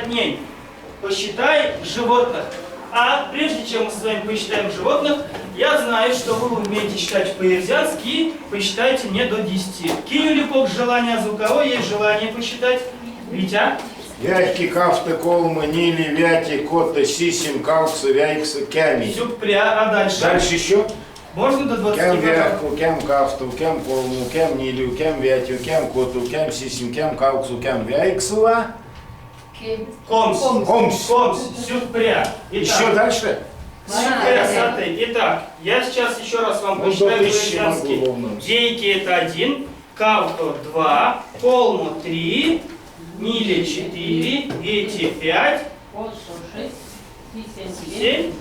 дней посчитай животных. А прежде чем мы с вами посчитаем животных, я знаю, что вы умеете считать по-ерзянски и посчитайте мне до 10. Кинюлипок желание, а у кого есть желание посчитать? Витя? Вятки, кафта, колма, нили, вяти, кота, сисим, калкса, вяйкса, кями. Сюпря, а дальше? Дальше еще? Можно до 20? Кям вятку, кям кафту, кям колму, кям нилю, кям вятю, кям коту, кям сисим, кям калксу, кям вяйксова. Комс. Комс. Комс. Сюпря. Еще дальше? Сюпря, саты. Итак, я сейчас еще раз вам посчитаю по-ерзянски. Дейки это 1, кавто 2, колмо 3, ниле 4, эти 5, 7,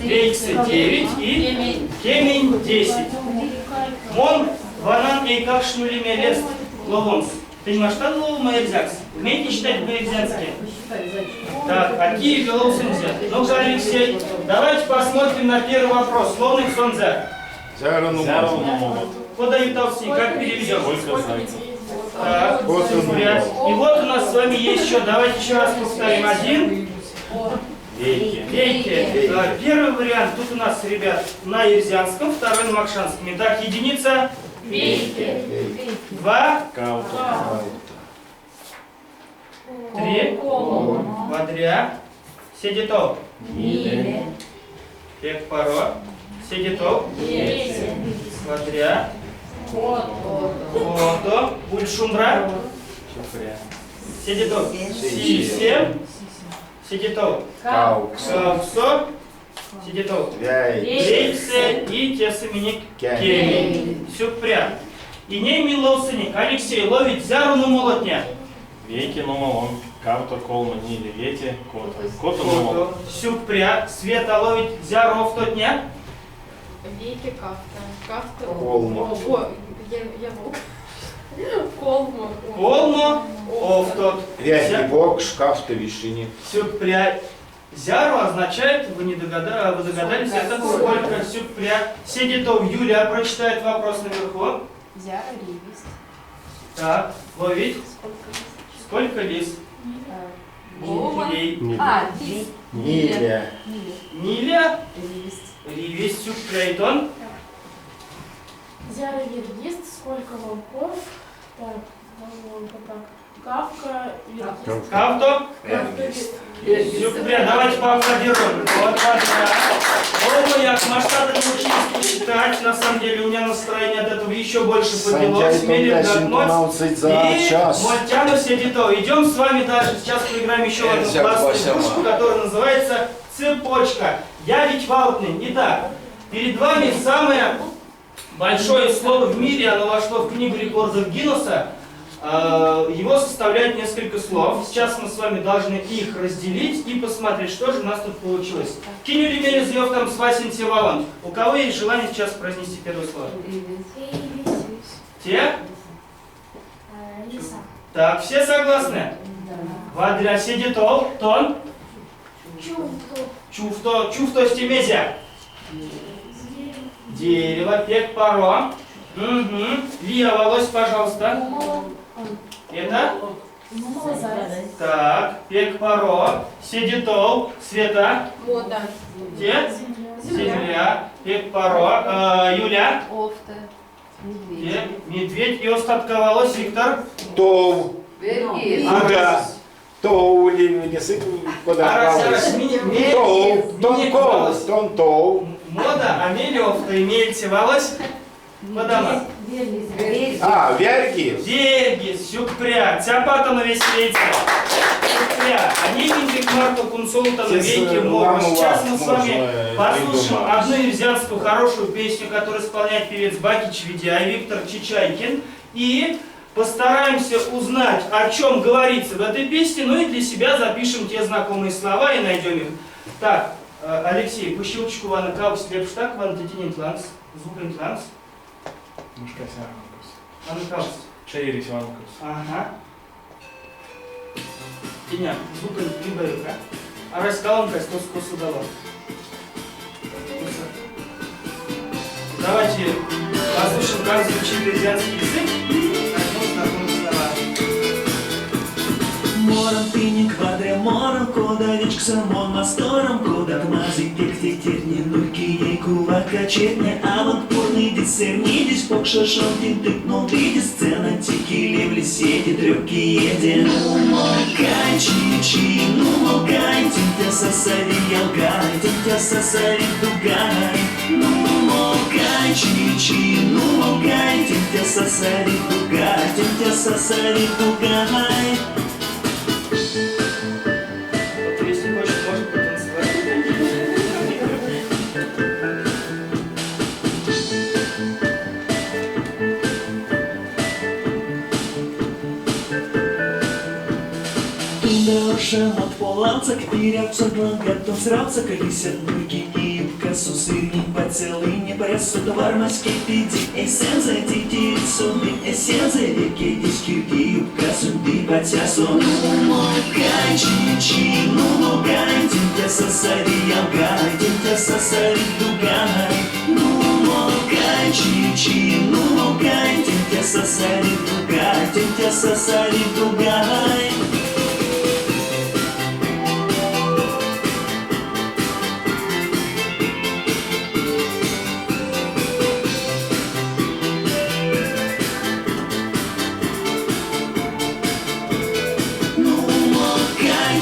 вейксы 9 и кемень 10. Мон ванан и как шнули мелест ловонс. Понимаешь, что лову майерзякс? Умеете считать по-ерзянски? Так, какие головы взять? Ну-ка, Алексей, давайте посмотрим на первый вопрос. Словный сонзя. Подаю толстый, как переведем? Так, и вот у нас с вами есть еще, давайте еще раз повторим. Один. Вейки. Первый вариант, тут у нас, ребят, на ерзянском, второй на макшанском. Итак, единица. Вейки. 2. Каута. 3. Вадря. Седитов. Пек паро. Седитов. Вадря. Кото. Ульшумбра. Седитов. Сисем. Седитов. Кауксо. Седитов. Вейксе и тесаменик кеми. Сюпря. И не милосыник. Алексей, ловить зяруну молотня. Вейки номалон, кавто, колма, нили, вети, кота. Кота номалон. Сюпря. Света ловить зяру в тот дня. Вейки кафта. Кафта. Колма. О, я мог. Колма. Колмо. Ов тот. Вятки, бок, шкафта, вишини. Сюпря. Зяру означает, вы не догадались, вы догадались, это сколько сюпря. Седитов Юлия прочитает вопрос наверху. Зяра ривист. Так, ловить. Сколько лис? Лилей. Лист. Ниля. Ниля. Ривист. Ривис сюпрейтон. Зяра Вергист, сколько волков? Так, волка, так. Кавка, Вергист. Кавто. Сюпря, давайте поаплодируем. Вот, Оба я к масштабу научились считать. На самом деле у меня настроение от этого еще больше поднялось. Смели вдохнуть. И мультяну седито. Идем с вами дальше. Сейчас поиграем еще в одну классную игрушку, которая называется цепочка. Я ведь валтный. Итак, перед вами самое большое слово в мире. Оно вошло в книгу рекордов Гиннесса. Его составляет несколько слов. Сейчас мы с вами должны их разделить и посмотреть, что же у нас тут получилось. Кинюли мерезьев там свасин севалан. У кого есть желание сейчас произнести первое слово? Те? Лиса. Так, все согласны? Вадря седитол, тон, Чувто. чуфто стемезя. Дерево, пек паро. Угу. Лия, волось, пожалуйста. Это? Так, пек паро, седитол, Света, Мода. те, земля, пек паро, Юля, Офта. те, медведь, и остатковалось, Виктор. Тов. Ага. Тов. Несы подавалось. Тов. Тон кол. Тон тов. Мода, Амелиов-то имеется подама. Вярки. Верги, сюпря, цяпата на веселица. Сюпря, они миндик Марту консулта на веке мору. Сейчас мы с вами послушаем одну ерзянскую хорошую песню, которую исполняет певец Бакич Ведя и Виктор Чичайкин. И постараемся узнать, о чем говорится в этой песне, ну и для себя запишем те знакомые слова и найдем их. Так, Алексей, по щелчку вана каус лепштак, ван тетининтланс, звукинтланс. Ван каус. Чейрис ванкус. Ага. Теня, звукин либо а раскаланка что скосу дала. Давайте послушаем, как звучит ерзянский язык. Начнем знакомые слова. мором, ты не квадремором, кодович к самон настором, кодак мази пекти терни, нульки ей кулак качетня, а вот порный дисцернидис, покшашон тинтык, но види сцена, текили в лесете, трёпки едет. Ну, молкай, чи-чи, ну, молкай, тинтя сосари, ялгай, тинтя сосари, дугай. Ну, молкай, чи-чи, ну, молкай, тинтя сосари, дугай, тинтя сосари, дугай. Вот если хочешь, можно потанцевать. Дорожен от полавца, к пирявцу, готов сраться, колесят ноги и юбка, сусырни, поцелуйни, прессу, товар маски, пиди, эссенза, тити, сунды, эссенза, реки, диски, юбка, сунды, потясу. Ну, молкай, чи-чи, ну, молкай, тинтя сосари, ялгай, тинтя сосари, дугай. Ну, молкай, чи-чи, ну, молкай, тинтя сосари, дугай, тинтя сосари, дугай.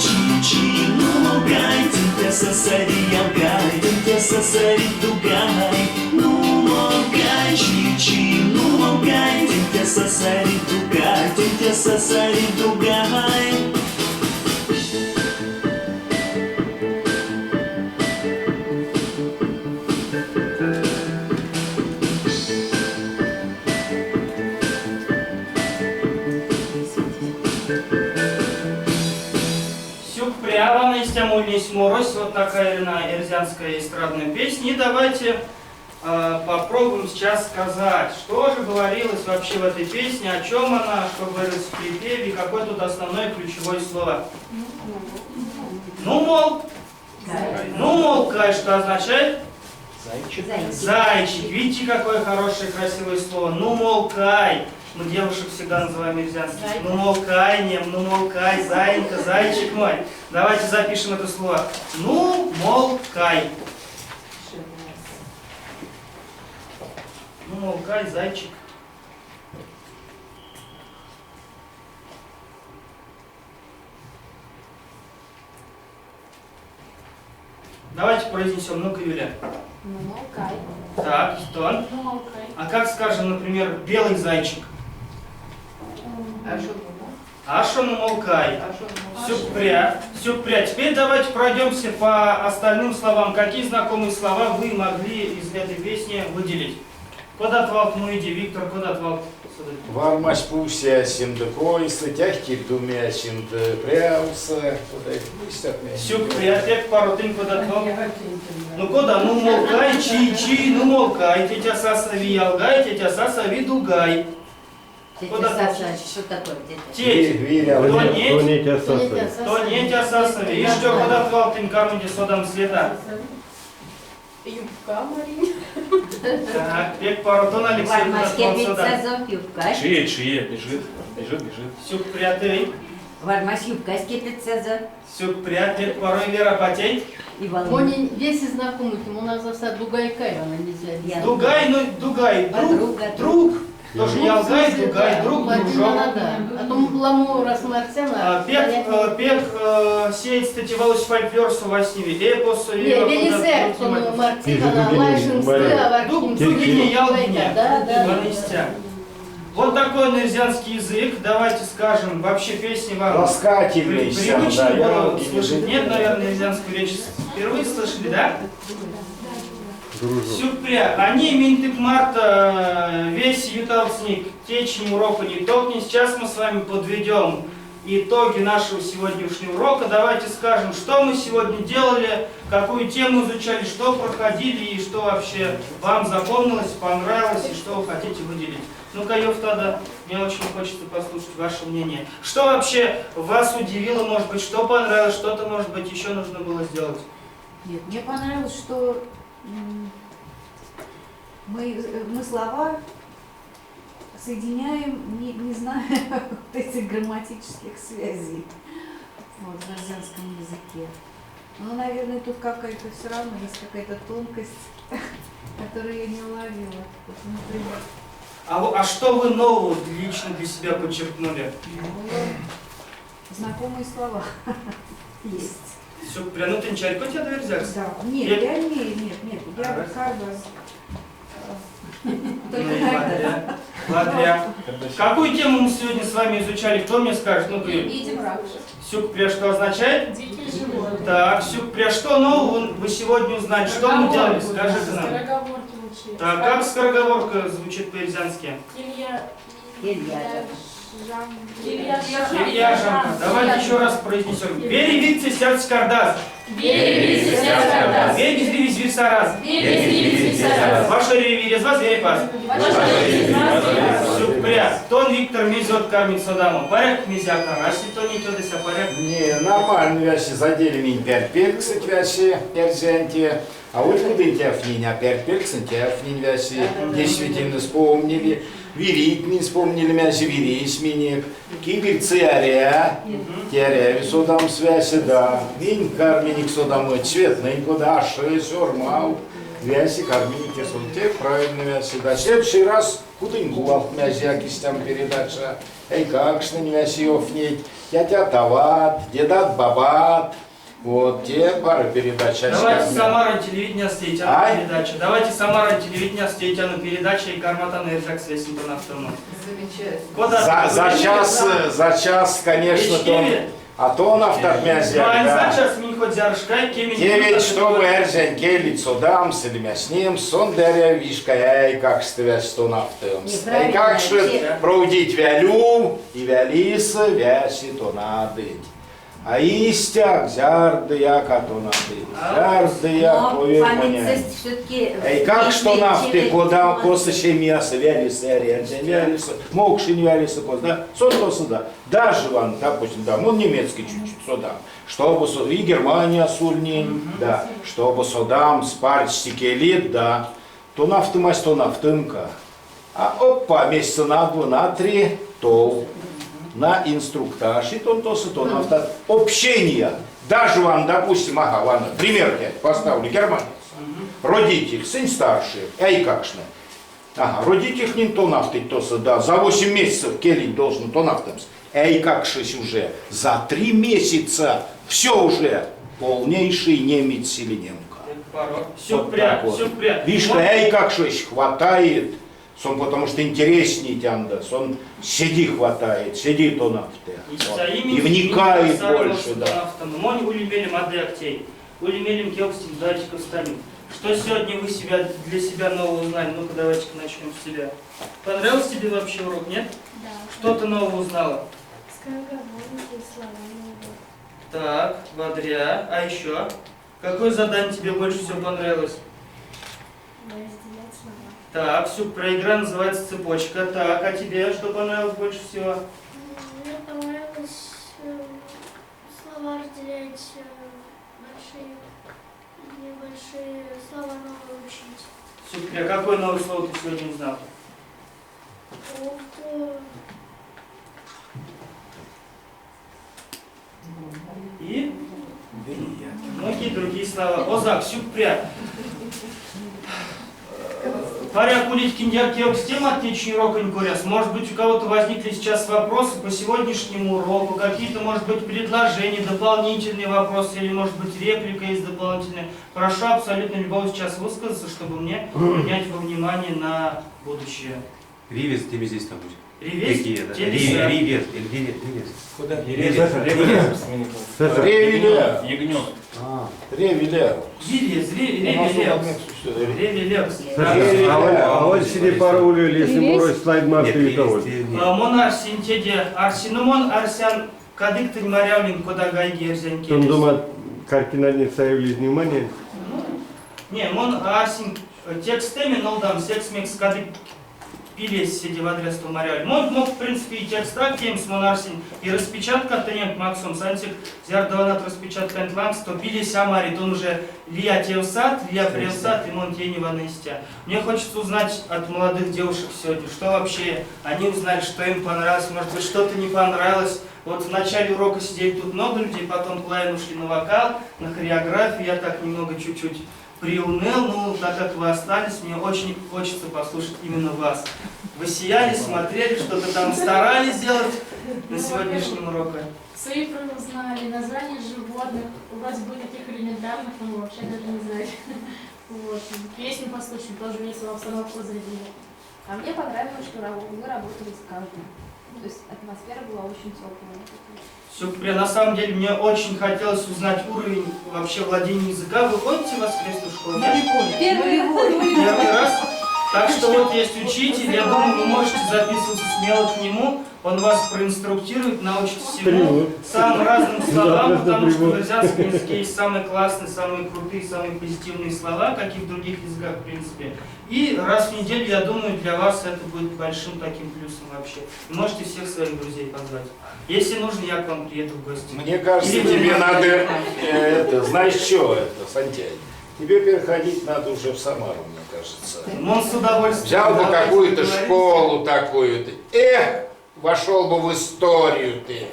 Чи-чи, ну, молкай, тинтя сосари, ялгай, тинтя сосари, дугай. Ну, молкай, чи-чи, ну, молкай, тинтя сосари, дугай, тинтя сосари, дугай. Прямо на стямульнись морось, вот такая эрзянская эстрадная песня. И давайте попробуем сейчас сказать, что же говорилось вообще в этой песне, о чем она, что говорилось в припеве, и какое тут основное ключевое слово. Ну, мол, молкай, что означает? Зайчик. Зайчик. Видите, какое хорошее, красивое слово. Ну, молкай. Мы девушек всегда называем эрзянских. Ну, молкай, нем, ну, молкай, зайенька, зайчик мой. Давайте запишем это слово. Ну, молкай. Ну, молкай, зайчик. Давайте произнесем, ну-ка, Юля. Ну, молкай. Так, тон. Ну, молкай. А как скажем, например, белый зайчик? А что было? Аша, ну, молкай. А что было? Сюпря. Теперь давайте пройдемся по остальным словам. Какие знакомые слова вы могли из этой песни выделить? Кодатвалт Муиди, Виктор, Кодатвалт. Varmas pusė simdikoisi, tehkip dumė simdpriausia. Сюпря, тек паротин Кодатвалт. Ну, кода, ну, молкай, чи, ну, молкай, тетя сасави ялгай, тетя сасави дугай. Тетя Саша, что такое тетя? Теть, Виря. то нетя сасави. И что, Кодатвалт им камуди содам света. Юбка, Мария. Так, тек паротон Алексей Вармаске Кодатвалт содам. пицца юбка. Чье, бежит. Сюпря, ты. Вармас юбка скипится. Сюпря, тек парой Вера потеть. И волна. Он весь знакомый, ему надо за Дугайкай, она нельзя. Дугай, ну, дугай, Подруга. друг. Тоже ялгай, дугай, друг, дружок. А то ламу раз Марцена. Пек сеять стативалось фольклорсу во сниве. Эпос, Велисер, он Марцина, Лайшин, Дугиня, ялгиня. Да. Ванестя. Вот такой нерзянский язык. Давайте скажем, вообще песни вам Ласкательный привычно было слышать. Нет, наверное, нерзянскую речь впервые слышали, да? Сюпря. Они минтык марта весь юталцник, течень урока не токни. Сейчас мы с вами подведем итоги нашего сегодняшнего урока. Давайте скажем, что мы сегодня делали, какую тему изучали, что проходили и что вообще вам запомнилось, понравилось и что вы хотите выделить. Ну-ка, Евтада, мне очень хочется послушать ваше мнение. Что вообще вас удивило, может быть, что понравилось, что-то, может быть, еще нужно было сделать? Нет, мне понравилось, что мы слова соединяем, не зная вот этих грамматических связей. Вот, в арзянском языке. Ну, наверное, тут какая-то все равно есть какая-то тонкость, которую я не уловила. Вот, например, А что вы нового лично для себя подчеркнули? ну, знакомые слова есть. Все, прям, ну ты не чайку тебя доверзяться? Да. Нет, Нет? я нет, я как бы только Ну и иногда. Владря. Какую тему мы сегодня с вами изучали? Кто мне скажет? Ну-ка. Видим раньше. Сюкпря что означает? Дикие животные. Так, Сюкпря, что нового вы сегодня узнали? Что мы делали? Скажите нам. Скороговорки учили. Так, как скороговорка звучит по-ирзянски? Илья. Илья Жанка. Давайте еще раз произнесем. Беревицы сердце кардас. Беревицы сердце кардас. Вегис ривис вирсарас. Ваша ревирезва зверепас. Сюкпря. Тон Виктор Мизот Кармин Содаму. Порядок мизяка. Раси то не то деся порядок. Не, нормально, вящи задели меня перпельксыть, вящи, перзянти. А вот куда тяфнинь, а перпельксыть, тяфнинь, вящи, действительно вспомнили. Вирить не вспомнили, мяси вирись миник. Кибер царя, теря, содам связи, да. Винь карминик содам, цветный, куда шурмал. Вяси карминик, те правильно вяси, да. В следующий раз куда-нибудь мяси, якистям передача. Эй, как ж на вяси офнить, тятя тават, дедат бабат. Вот, те пары передач. Давайте Самара телевидения стейтяна Ай. передача. Давайте Самара телевидения стейтяна передача и кармата на эрзак свесим по нафтану. Замечательно. За час, конечно, то. А то на втормязе. За час мне хоть заршкай, кемень. Девять, чтобы эрзен келит содам, селемя с ним, сон деря вишка, эй, как что что нафтаем. Эй, как что проводить вялю и вялиса, вяси то надыть. А истяк, зярды яка то надыть. Зярды як, Но поверь мне. памятность все-таки... Эй, как что нафты, куда косачи мясо, вялиса, вялиса, мокшин вялиса, да? Сон то сюда. Даже ван, допустим, да, ну немецкий чуть-чуть, сюда. Чтобы и Германия сульнин, да. Чтобы содам спарить стикелит, да. То нафтымась, то нафтымка. А опа, месяца на 2, на 3, то на инструктаж, и то нафта. Общение. Даже вам, допустим, ага, ладно, пример я поставлю, германец. Родитель, сын старший, эй, как ж не. Ага, родитель не то нафтыть, то да, за 8 месяцев келить должен то нафтымс. Эй, как шесть уже, за 3 месяца все уже полнейший немец или немка. Сюкпря, Вот сюкпря. Вишка, эй, как шесть хватает, сон потому что интереснее тянда, сон сиди хватает, сиди то нафты. И вникает больше, да. Монь улимелем адеактей, улимелем келстим датчиков станем. Что сегодня вы для себя нового узнали? Ну-ка давайте начнем с себя. Понравился тебе вообще урок, нет? Да. Что ты нового узнала? Скороговорки, слова новые. Так, Вадря. А еще? Какое задание тебе больше всего понравилось? Разделять слова. Так, Сюкпря, игра называется «Цепочка». Так, а тебе что понравилось больше всего? Мне понравилось слова разделять большие и небольшие слова новые учить. Сюкпря, какое новое слово ты сегодня узнал? Вот, И многие другие слова. Озак, Сюкпря. Паря кулить киньяк с тем отличный урок инкуряс. Может быть, у кого-то возникли сейчас вопросы по сегодняшнему уроку, какие-то, может быть, предложения, дополнительные вопросы, или, может быть, реплика есть дополнительная. Прошу абсолютно любого сейчас высказаться, чтобы мне принять во внимание на будущее. Ривес тебе здесь там будет. Ревес? Какие это? Телеса. Ривес. Куда? Ревеле. Ягнет. Ревеле. Ревелепс. А вот сиди паролю, если морой слайд марки того. Мон арсин теде арсинумон арсян кадык ты морявлин куда гайги эрзян Он келес. думает, картина не ставили внимание. Не, мон арсин текстами нолдам секс мекс кадык пилес сиди в адрес то морявлин. Мог в принципе и текст так кеймс мон арсин и распечатка тенек максом сантик зярдованат распечатка энтланкс то пилес амарит он уже лия теусат, лия преусат и мон тени ванестя. Мне хочется узнать от молодых девушек сегодня, что вообще они узнали, что им понравилось, может быть что-то не понравилось. Вот в начале урока сидели тут много людей, потом половину ушли на вокал, на хореографию, я так немного чуть-чуть приуныл, ну, так как вы остались, мне очень хочется послушать именно вас. Вы сияли, смотрели, что-то там старались сделать на сегодняшнем уроке. Цифры узнали, названия животных, вроде бы таких элементарных, но вообще даже не знать. Вот. Песню послушали, тоже весело, обстановку зарядили. А мне понравилось, что вы работали с каждым. То есть атмосфера была очень теплая. Все, на самом деле, мне очень хотелось узнать уровень вообще владения языка. Вы ходите в воскресную школу? Первый раз. Так что вот есть учитель, я думаю, вы можете записываться смело к нему. Он вас проинструктирует, научит всему, самым разным словам, потому что в азиатском языке есть самые классные, самые крутые, самые позитивные слова, как и в других языках, в принципе. И раз в неделю, я думаю, для вас это будет большим таким плюсом вообще. Вы можете всех своих друзей позвать. Если нужно, я к вам приеду в гости. Мне кажется, Или тебе вы- надо, знаешь что это, Сантьяго? Тебе переходить надо уже в Самару, мне кажется. Ну, он с удовольствием. Взял бы Давайте какую-то поговорим. школу такую, вошел бы в историю ты.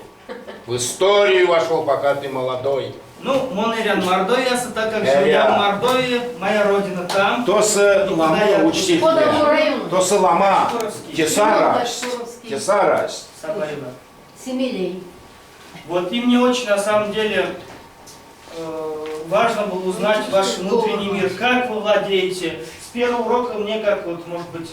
В историю вошел, пока ты молодой. Ну, Монерян Мордовиясы, так как живу я в Мордовии, моя родина там. То с лама учти то с лама, тесараш, Сабаева. Семилей. Вот, и мне очень, на самом деле, важно было узнать ваш внутренний мир, как вы владеете. С первого урока мне, как вот, может быть,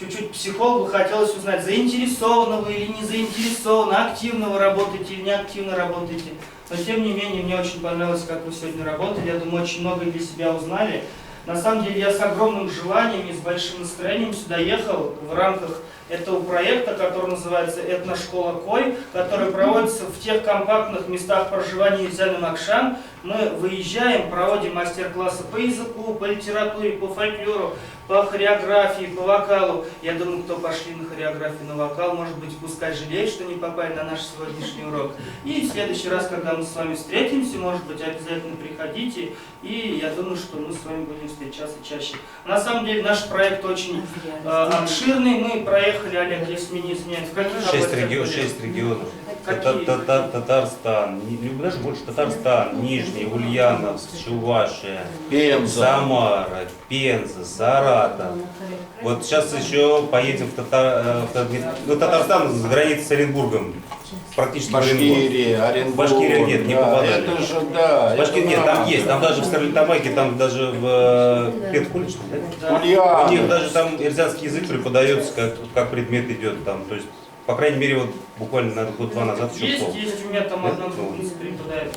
чуть-чуть психологу хотелось узнать, заинтересованы вы или не заинтересованы, активно вы работаете или не активно работаете. Но тем не менее, мне очень понравилось, как вы сегодня работали. Я думаю, очень многое для себя узнали. На самом деле, я с огромным желанием и с большим настроением сюда ехал в рамках этого проекта, который называется «Этношкола Кой», который проводится в тех компактных местах проживания Ирзян Макшан. Мы выезжаем, проводим мастер-классы по языку, по литературе, по фольклору, по хореографии, по вокалу. Я думаю, кто пошли на хореографию, на вокал, может быть, пускай жалеет, что не попали на наш сегодняшний урок. И в следующий раз, когда мы с вами встретимся, может быть, обязательно приходите. И я думаю, что мы с вами будем встречаться чаще. На самом деле, наш проект очень обширный. Мы проехали, Олег, если мне не изменяет, в каких областях? 6 регионов. Какие? Татарстан, даже больше Татарстан, Нижний, Ульяновск, Чувашия, Пенза. Самара, Пенза, Саратов. Вот сейчас еще поедем в Татарстан с границы с Оренбургом. Практически Башкирия, Оренбург. Башкирия нет, не попадали. Это же, да. Башкирия нет, там есть, там даже в Стерлитамаке, там даже в педколледже, да? У них даже там ирзянский язык преподается, как предмет идет там, то есть, по крайней мере, вот буквально год-два назад еще Есть у меня там одна группа преподает.